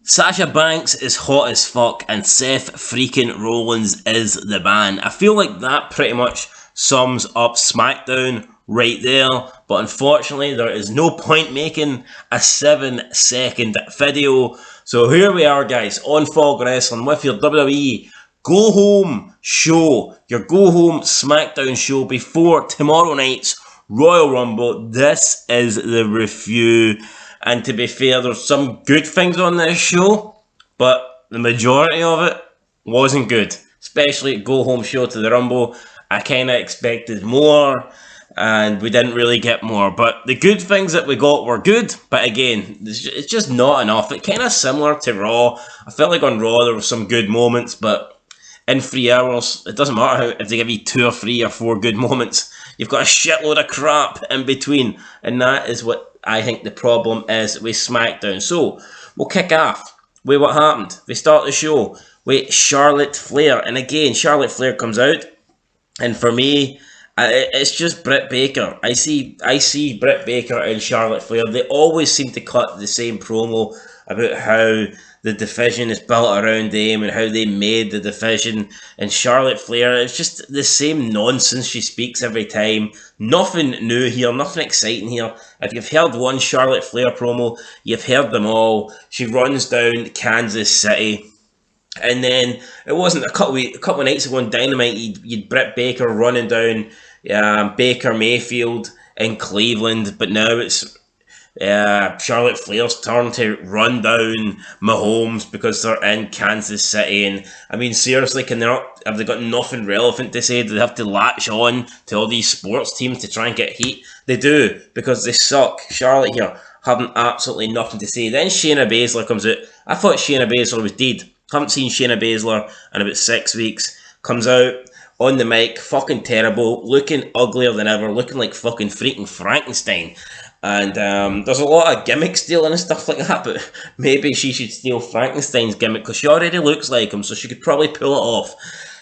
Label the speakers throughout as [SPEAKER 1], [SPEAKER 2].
[SPEAKER 1] Sasha Banks is hot as fuck and Seth Freakin Rollins is the man. I feel like that pretty much sums up SmackDown right there, but unfortunately there is no point making a 7-second video. So here we are, guys, on Fog Wrestling with your WWE Go Home show, your Go Home SmackDown show before tomorrow night's Royal Rumble. This is the review. And to be fair, there's some good things on this show, but the majority of it wasn't good. Especially Go Home show to the Rumble. I kind of expected more, and we didn't really get more. But the good things that we got were good, but again, it's just not enough. It's kind of similar to Raw. I felt like on Raw there were some good moments, but in 3 hours, it doesn't matter if they give you 2 or 3 or 4 good moments. You've got a shitload of crap in between, and that is what I think the problem is with SmackDown. So, we'll kick off with what happened. We start the show with Charlotte Flair. And again, Charlotte Flair comes out. And for me, it's just Britt Baker. I see Britt Baker and Charlotte Flair. They always seem to cut the same promo about how the division is built around them and how they made the division. And Charlotte Flair, it's just the same nonsense she speaks every time. Nothing new here, nothing exciting here. If you've heard one Charlotte Flair promo, you've heard them all. She runs down Kansas City. And then it wasn't a couple of nights ago on Dynamite, you'd Britt Baker running down Baker Mayfield in Cleveland. But now it's Charlotte Flair's turn to run down Mahomes because they're in Kansas City. And I mean, seriously, have they got nothing relevant to say? Do they have to latch on to all these sports teams to try and get heat? They do, because they suck. Charlotte here having absolutely nothing to say. Then Shayna Baszler comes out. I thought Shayna Baszler was dead. Haven't seen Shayna Baszler in about 6 weeks. Comes out on the mic, fucking terrible, looking uglier than ever, looking like fucking freaking Frankenstein. And there's a lot of gimmick stealing and stuff like that, but maybe she should steal Frankenstein's gimmick because she already looks like him, so she could probably pull it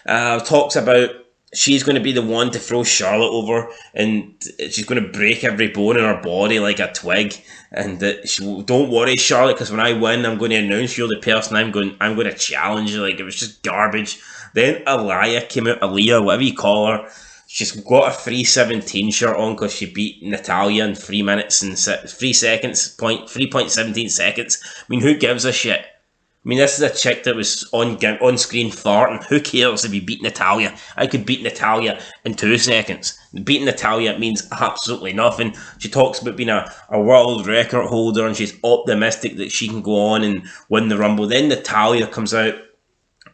[SPEAKER 1] off. Talks about she's going to be the one to throw Charlotte over, and she's going to break every bone in her body like a twig. And don't worry, Charlotte, because when I win, I'm going to announce you're the person I'm going to challenge. Like, it was just garbage. Then Aaliyah came out, Aaliyah, whatever you call her. She's got a 3:17 shirt on because she beat Natalya in 3 minutes and 3 seconds, 3.17 seconds. I mean, who gives a shit? I mean, this is a chick that was on screen farting. Who cares if you beat Natalya? I could beat Natalya in 2 seconds. Beating Natalya means absolutely nothing. She talks about being a world record holder and she's optimistic that she can go on and win the Rumble. Then Natalya comes out.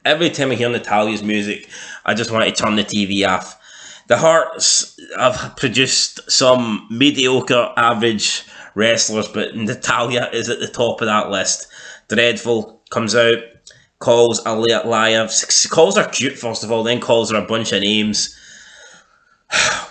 [SPEAKER 1] Every time I hear Natalya's music, I just want to turn the TV off. The Hearts have produced some mediocre, average wrestlers, but Natalya is at the top of that list. Dreadful comes out, calls Aaliyah, calls her cute first of all, then calls her a bunch of names.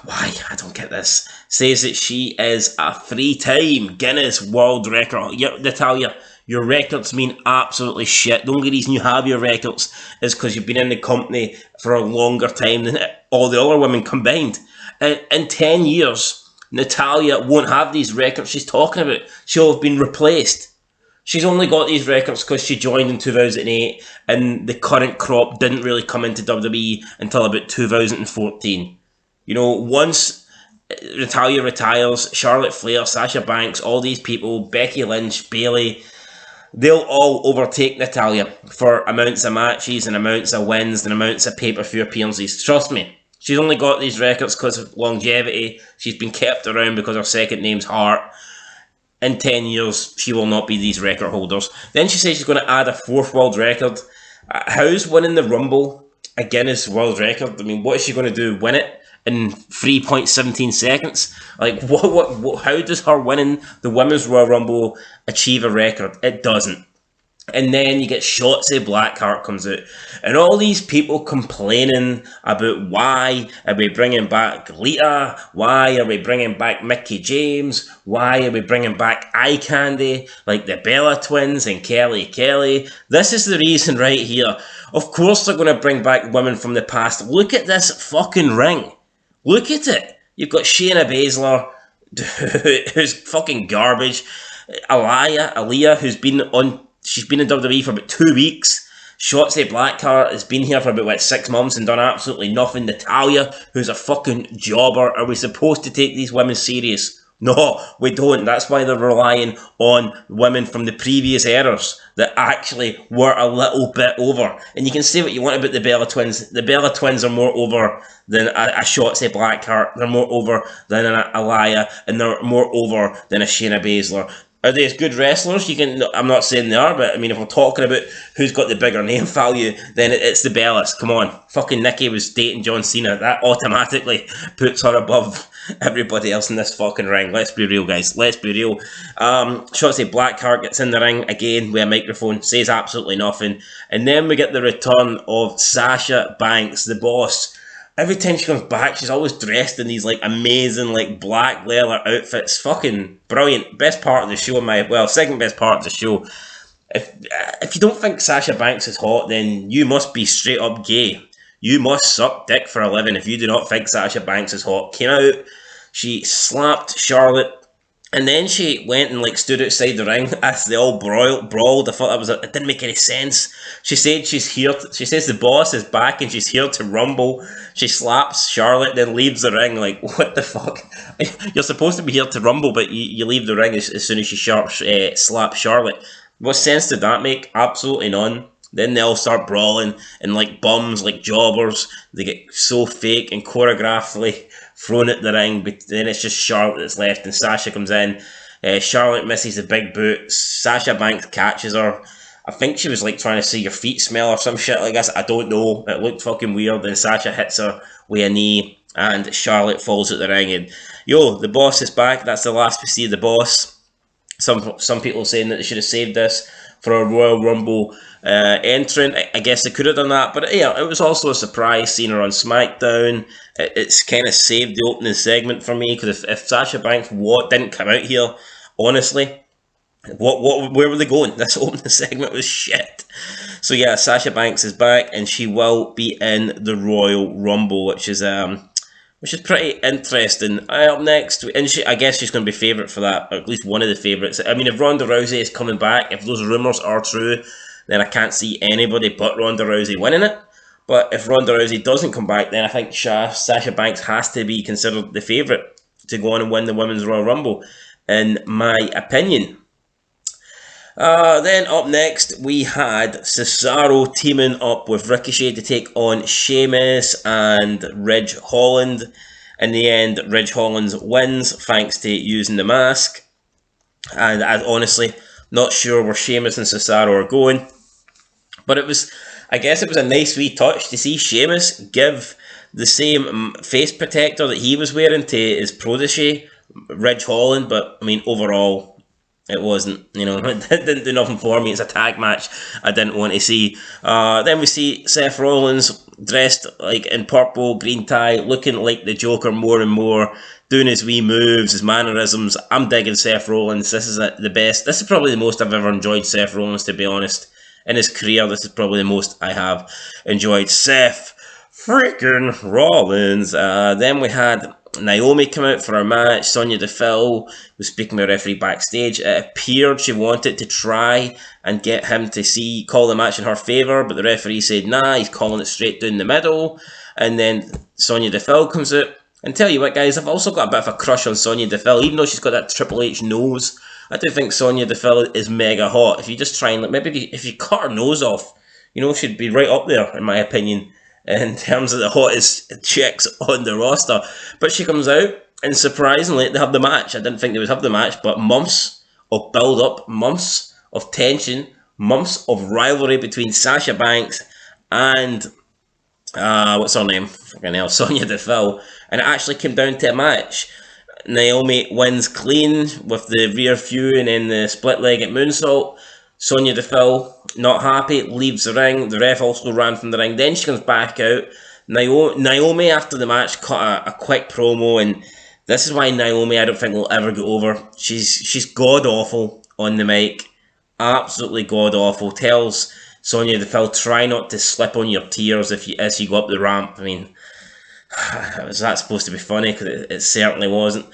[SPEAKER 1] Why? I don't get this. Says that she is a 3-time Guinness World Record. Yeah, Natalya, your records mean absolutely shit. The only reason you have your records is because you've been in the company for a longer time than all the other women combined. In 10 years, Natalya won't have these records she's talking about. She'll have been replaced. She's only got these records because she joined in 2008 and the current crop didn't really come into WWE until about 2014. You know, once Natalya retires, Charlotte Flair, Sasha Banks, all these people, Becky Lynch, Bayley, they'll all overtake Natalya for amounts of matches and amounts of wins and amounts of pay-per-view appearances. Trust me, she's only got these records because of longevity. She's been kept around because her second name's Hart. In 10 years, she will not be these record holders. Then she says she's going to add a 4th world record. How's winning the Rumble a Guinness World Record? I mean, what is she going to do? Win it in 3.17 seconds? Like, what? How does her winning the Women's Royal Rumble achieve a record? It doesn't. And then you get Shotzi Blackheart comes out. And all these people complaining about why are we bringing back Lita? Why are we bringing back Mickie James? Why are we bringing back Eye Candy? Like the Bella Twins and Kelly. This is the reason right here. Of course they're going to bring back women from the past. Look at this fucking ring. Look at it. You've got Shayna Baszler, who's fucking garbage. Aaliyah, who's been on she's been in WWE for about 2 weeks. Shotzi Blackheart has been here for about 6 months and done absolutely nothing. Natalya, who's a fucking jobber. Are we supposed to take these women serious? No, we don't. That's why they're relying on women from the previous eras that actually were a little bit over. And you can say what you want about the Bella Twins. The Bella Twins are more over than a Shotzi Blackheart. They're more over than an Aliyah. And they're more over than a Shayna Baszler. Are they as good wrestlers? I'm not saying they are, but I mean, if we're talking about who's got the bigger name value, then it's the Bellas. Come on. Fucking Nikki was dating John Cena. That automatically puts her above everybody else in this fucking ring. Let's be real, guys. Let's be real. Shotzi Blackheart gets in the ring again with a microphone, says absolutely nothing. And then we get the return of Sasha Banks, the boss. Every time she comes back, she's always dressed in these amazing black leather outfits. Fucking brilliant. Best part of the show, second best part of the show. If you don't think Sasha Banks is hot, then you must be straight up gay. You must suck dick for a living if you do not think Sasha Banks is hot. Came out, she slapped Charlotte, and then she went and stood outside the ring as they all brawled. I thought it didn't make any sense. She said she's here. She says the boss is back and she's here to rumble. She slaps Charlotte, then leaves the ring. What the fuck? You're supposed to be here to rumble, but you leave the ring as soon as she slaps Charlotte. What sense did that make? Absolutely none. Then they all start brawling and bums, jobbers. They get so fake and choreographedly thrown at the ring, but then it's just Charlotte that's left and Sasha comes in. Charlotte misses the big boot. Sasha Banks catches her. I think she was trying to say your feet smell or some shit like this. I don't know. It looked fucking weird. Then Sasha hits her with a knee and Charlotte falls at the ring. And the boss is back. That's the last we see of the boss. Some people saying that they should have saved this for a Royal Rumble entrant. I guess they could have done that, but it was also a surprise seeing her on SmackDown. It's kind of saved the opening segment for me, because if Sasha Banks didn't come out here, honestly, where were they going? This opening segment was shit. So yeah, Sasha Banks is back and she will be in the Royal Rumble, which is pretty interesting. Up next, and I guess she's going to be favourite for that, or at least one of the favourites. I mean, if Ronda Rousey is coming back, if those rumours are true, then I can't see anybody but Ronda Rousey winning it. But if Ronda Rousey doesn't come back, then I think Sasha Banks has to be considered the favourite to go on and win the Women's Royal Rumble, in my opinion. Then up next, we had Cesaro teaming up with Ricochet to take on Sheamus and Ridge Holland. In the end, Ridge Holland wins thanks to using the mask. And I'm honestly not sure where Sheamus and Cesaro are going. But I guess it was a nice wee touch to see Sheamus give the same face protector that he was wearing to his protege, Ridge Holland. But, I mean, overall, it wasn't, it didn't do nothing for me. It's a tag match I didn't want to see. Then we see Seth Rollins dressed in purple, green tie, looking like the Joker more and more, doing his wee moves, his mannerisms. I'm digging Seth Rollins. This is the best. This is probably the most I've ever enjoyed Seth Rollins, to be honest. In his career, this is probably the most I have enjoyed Seth freaking Rollins. Then we had Naomi come out for a match. Sonya Deville was speaking with a referee backstage. It appeared she wanted to try and get him to call the match in her favour, but the referee said nah, he's calling it straight down the middle. And then Sonya Deville comes out. And tell you what, guys, I've also got a bit of a crush on Sonya Deville, even though she's got that Triple H nose. I do think Sonya Deville is mega hot. If you just try and maybe if you cut her nose off, she'd be right up there, in my opinion, in terms of the hottest chicks on the roster. But she comes out, and surprisingly, they have the match. I didn't think they would have the match, but months of build-up, months of tension, months of rivalry between Sasha Banks and, what's her name? Fucking hell, Sonya Deville. And it actually came down to a match. Naomi wins clean with the rear view and then the split-legged moonsault. Sonya Deville, not happy, leaves the ring. The ref also ran from the ring. Then she comes back out. Naomi, after the match, cut a quick promo, and this is why Naomi, I don't think, will ever get over. She's god-awful on the mic. Absolutely god-awful. Tells Sonya Deville, try not to slip on your tears as you go up the ramp. I mean, was that supposed to be funny? Because it certainly wasn't.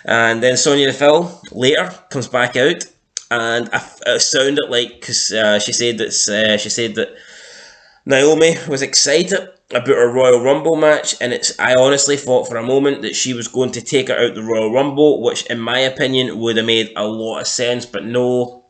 [SPEAKER 1] And then Sonya Deville later comes back out and it sounded like, because she said that Naomi was excited about her Royal Rumble match, and I honestly thought for a moment that she was going to take her out the Royal Rumble, which in my opinion would have made a lot of sense, but no.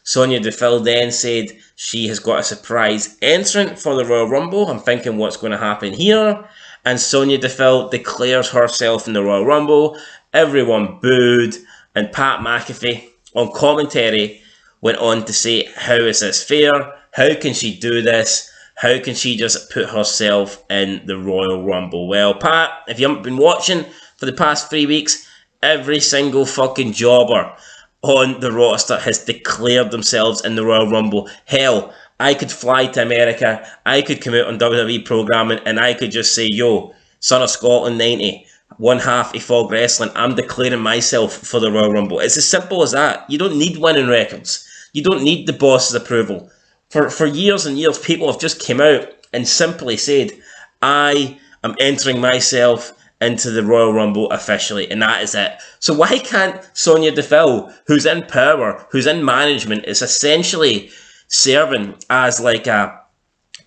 [SPEAKER 1] Sonya Deville then said she has got a surprise entrant for the Royal Rumble. I'm thinking what's going to happen here. And Sonya Deville declares herself in the Royal Rumble. Everyone booed, and Pat McAfee on commentary went on to say, how is this fair? How can she do this? How can she just put herself in the Royal Rumble? Well, Pat, if you haven't been watching for the past 3 weeks, every single fucking jobber on the roster has declared themselves in the Royal Rumble. Hell, I could fly to America, I could come out on WWE programming, and I could just say, yo, Son of Scotland 90, one half of Fog Wrestling, I'm declaring myself for the Royal Rumble. It's as simple as that. You don't need winning records. You don't need the boss's approval. For years and years, people have just come out and simply said, I am entering myself into the Royal Rumble officially, and that is it. So why can't Sonya Deville, who's in power, who's in management, is essentially serving as like a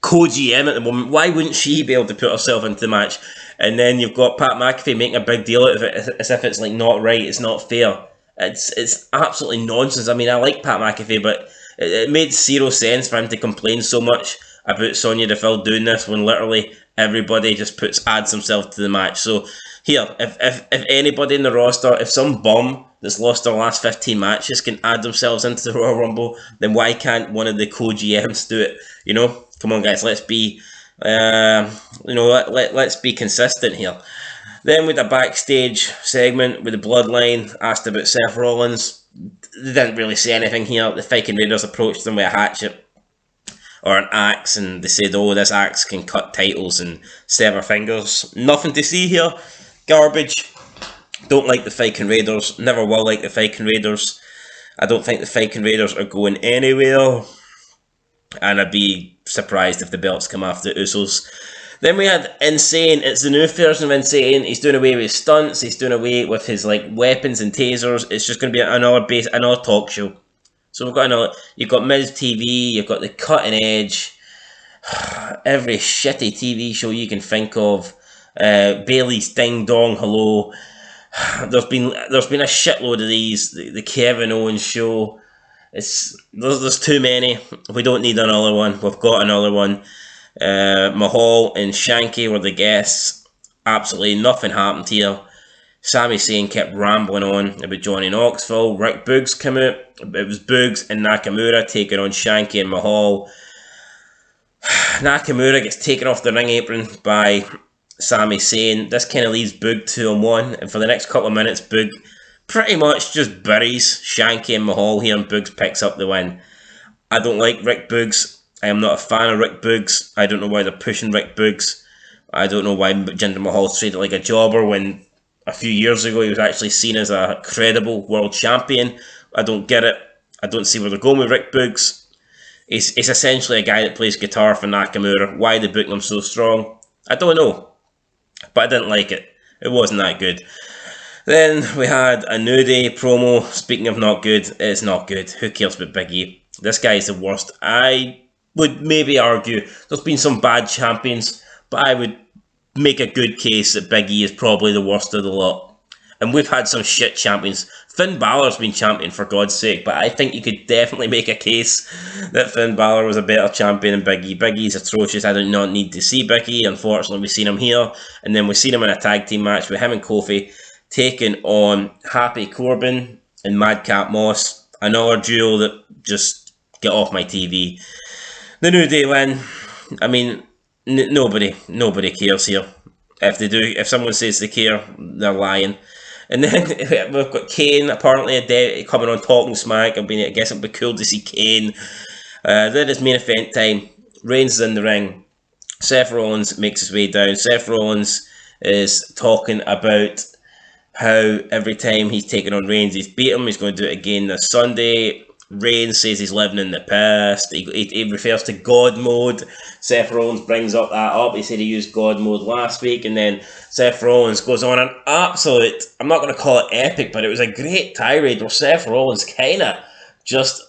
[SPEAKER 1] co-GM at the moment, why wouldn't she be able to put herself into the match? And then you've got Pat McAfee making a big deal out of it as if it's like not right, it's not fair. It's absolutely nonsense. I mean, I like Pat McAfee, but it made zero sense for him to complain so much about Sonya Deville doing this when literally everybody just adds himself to the match. So here, if anybody in the roster, if some bum that's lost their last 15 matches can add themselves into the Royal Rumble, then why can't one of the co-GMs do it? You know, come on guys, let's be, let's be consistent here. Then with the backstage segment with the Bloodline, asked about Seth Rollins. They didn't really say anything here. The Freakin Raiders approached them with a hatchet or an axe, and they said, oh, this axe can cut titles and sever fingers. Nothing to see here. Garbage. Don't like the Freakin Raiders. Never will like the Freakin Raiders. I don't think the Freakin Raiders are going anywhere. And I'd be surprised if the belts come off the Usos. Then we had Insane. It's the new version of Insane. He's doing away with his stunts. He's doing away with his like weapons and tasers. It's just going to be another talk show. So we've got you've got Miz TV, you've got the Cutting Edge, every shitty TV show you can think of. Bailey's Ding Dong Hello. There's been a shitload of these. The Kevin Owens show. There's too many. We don't need another one. We've got another one. Mahal and Shanky were the guests. Absolutely nothing happened here. Sami Zayn kept rambling on about Johnny Knoxville. Rick Boogs came out. It was Boogs and Nakamura taking on Shanky and Mahal. Nakamura gets taken off the ring apron by Sami Zayn. This kind of leaves Boog 2-on-1, and for the next couple of minutes, Boog pretty much just buries Shanky and Mahal here, and Boogs picks up the win. I don't like Rick Boogs. I am not a fan of Rick Boogs. I don't know why they're pushing Rick Boogs. I don't know why Jinder Mahal's treated like a jobber when a few years ago he was actually seen as a credible world champion. I don't get it. I don't see where they're going with Rick Boogs. He's essentially a guy that plays guitar for Nakamura. Why they book him so strong? I don't know. But I didn't like it. It wasn't that good. Then we had a New Day promo. Speaking of not good, it's not good. Who cares about Big E? This guy is the worst. I would maybe argue there's been some bad champions, but I would make a good case that Big E is probably the worst of the lot. And we've had some shit champions. Finn Balor's been champion, for God's sake, but I think you could definitely make a case that Finn Balor was a better champion than Big E. Big E's atrocious. I do not need to see Big E. Unfortunately, we've seen him here, and then we've seen him in a tag team match with him and Kofi taking on Happy Corbin and Madcap Moss. Another duo that just get off my TV. The New Day win. I mean, nobody cares here. If someone says they care, they're lying. And then we've got Kane, apparently coming on Talking Smack. I guess it'd be cool to see Kane. Then it's main event time. Reigns is in the ring. Seth Rollins makes his way down. Seth Rollins is talking about how every time he's taken on Reigns, he's beat him. He's going to do it again this Sunday. Reigns says he's living in the past. He refers to God mode. Seth Rollins brings up that up. He said he used God mode last week, and then Seth Rollins goes on an absolute, I'm not going to call it epic, but it was a great tirade where Seth Rollins kind of just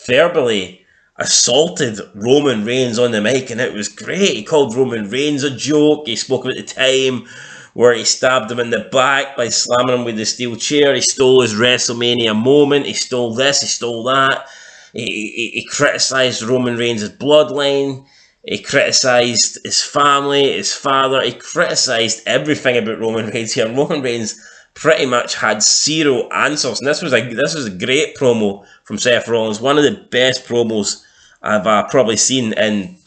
[SPEAKER 1] verbally assaulted Roman Reigns on the mic, and it was great. He called Roman Reigns a joke. He spoke about the time where he stabbed him in the back by slamming him with the steel chair. He stole his WrestleMania moment. He stole this. He stole that. He criticised Roman Reigns' bloodline. He criticised his family, his father. He criticised everything about Roman Reigns here. Roman Reigns pretty much had zero answers. And this was a great promo from Seth Rollins. One of the best promos I've probably seen in,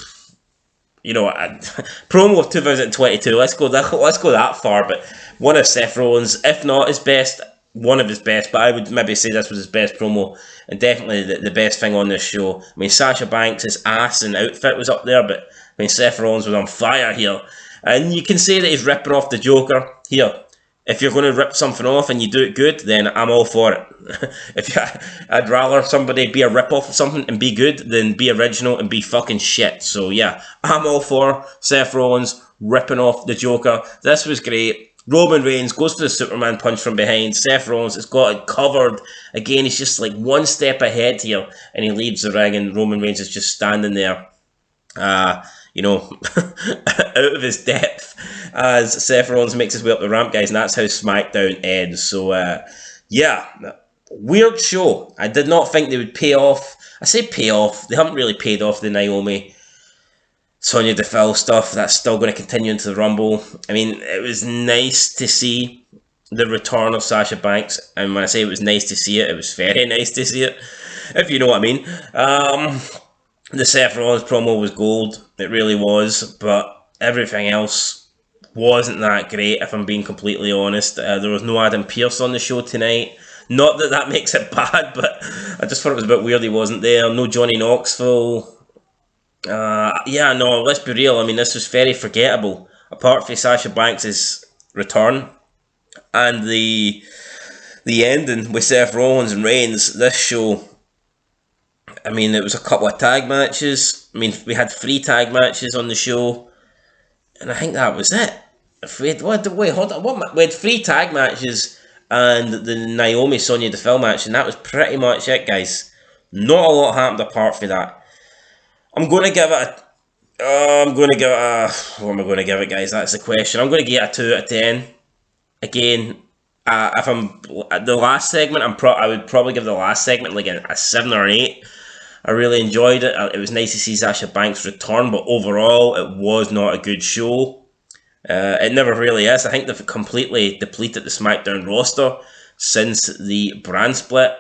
[SPEAKER 1] promo of 2022. Let's go that far. But one of Seth Rollins, if not his best, one of his best. But I would maybe say this was his best promo, and definitely the best thing on this show. I mean, Sasha Banks' ass and outfit was up there, but I mean, Seth Rollins was on fire here. And you can say that he's ripping off the Joker here. If you're going to rip something off and you do it good, then I'm all for it. I'd rather somebody be a rip-off of something and be good than be original and be fucking shit. So yeah, I'm all for Seth Rollins ripping off the Joker. This was great. Roman Reigns goes for the Superman punch from behind. Seth Rollins has got it covered. Again, he's just like one step ahead here, and he leaves the ring, and Roman Reigns is just standing there, out of his depth, as Seth Rollins makes his way up the ramp, guys, and that's how SmackDown ends. So, yeah, weird show. I did not think they would pay off. I say pay off. They haven't really paid off the Naomi, Sonya Deville stuff. That's still going to continue into the Rumble. I mean, it was nice to see the return of Sasha Banks. And when I say it was nice to see it, it was very nice to see it, if you know what I mean. The Seth Rollins promo was gold. It really was. But everything else wasn't that great, if I'm being completely honest. There was no Adam Pearce on the show tonight. Not that that makes it bad, but I just thought it was a bit weird he wasn't there. No Johnny Knoxville. Let's be real. I mean, this was very forgettable. Apart from Sasha Banks' return and the ending with Seth Rollins and Reigns, this show, I mean, it was a couple of tag matches. I mean, we had 3 tag matches on the show, and I think that was it. We had 3 tag matches and the Naomi Sonya Deville match, and that was pretty much it, guys. Not a lot happened apart from that. I'm going to give it what am I going to give it, guys? That's the question. I'm going to give it a 2 out of 10. Again, if I'm the last segment, I would probably give the last segment like a 7 or an 8. I really enjoyed it. It was nice to see Sasha Banks return, but overall, it was not a good show. It never really is. I think they've completely depleted the SmackDown roster since the brand split.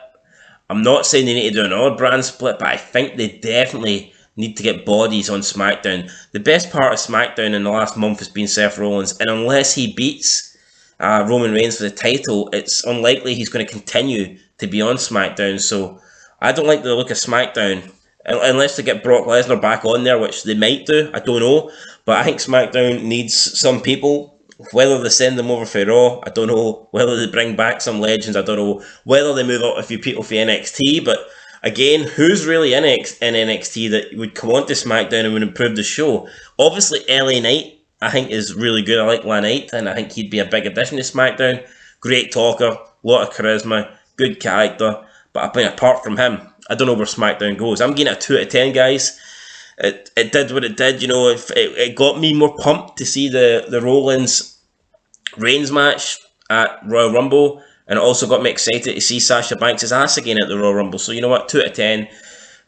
[SPEAKER 1] I'm not saying they need to do another brand split, but I think they definitely need to get bodies on SmackDown. The best part of SmackDown in the last month has been Seth Rollins, and unless he beats Roman Reigns for the title, it's unlikely he's going to continue to be on SmackDown. So I don't like the look of SmackDown, unless they get Brock Lesnar back on there, which they might do. I don't know, but I think SmackDown needs some people. Whether they send them over for Raw, I don't know. Whether they bring back some legends, I don't know. Whether they move up a few people for NXT, but again, who's really in NXT that would come on to SmackDown and would improve the show? Obviously, LA Knight, I think, is really good. I like LA Knight, and I think he'd be a big addition to SmackDown. Great talker, lot of charisma, good character. But I mean, apart from him, I don't know where SmackDown goes. I'm giving it a 2 out of 10, guys. It did what it did. It got me more pumped to see the Rollins Reigns match at Royal Rumble. And it also got me excited to see Sasha Banks' ass again at the Royal Rumble. So you know what, 2 out of 10.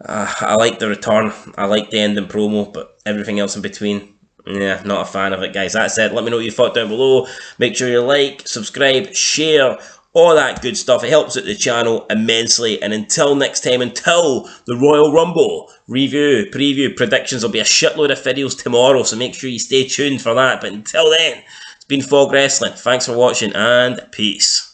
[SPEAKER 1] I like the return. I like the ending promo, but everything else in between, yeah, not a fan of it, guys. That said, let me know what you thought down below. Make sure you like, subscribe, share, all that good stuff. It helps out the channel immensely. And until next time, until the Royal Rumble review, preview, predictions, there'll be a shitload of videos tomorrow, so make sure you stay tuned for that. But until then, it's been Fog Wrestling. Thanks for watching, and peace.